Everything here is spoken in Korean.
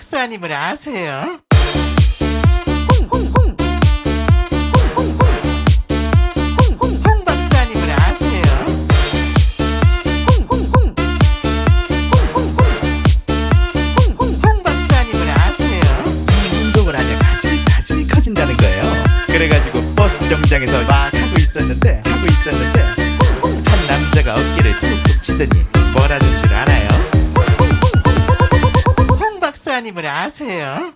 박사님을 아세요? 홍 박사님을 아세요? 홍 박사님을 아세요? 이 운동을 하면 가슴이 커진다는 거예요. 그래가지고 버스 정류장에서 막 하고 있었는데 한 남자가 어깨를 툭툭 치더니 뭐라는 줄 알아요? 홍 박사님을 아세요?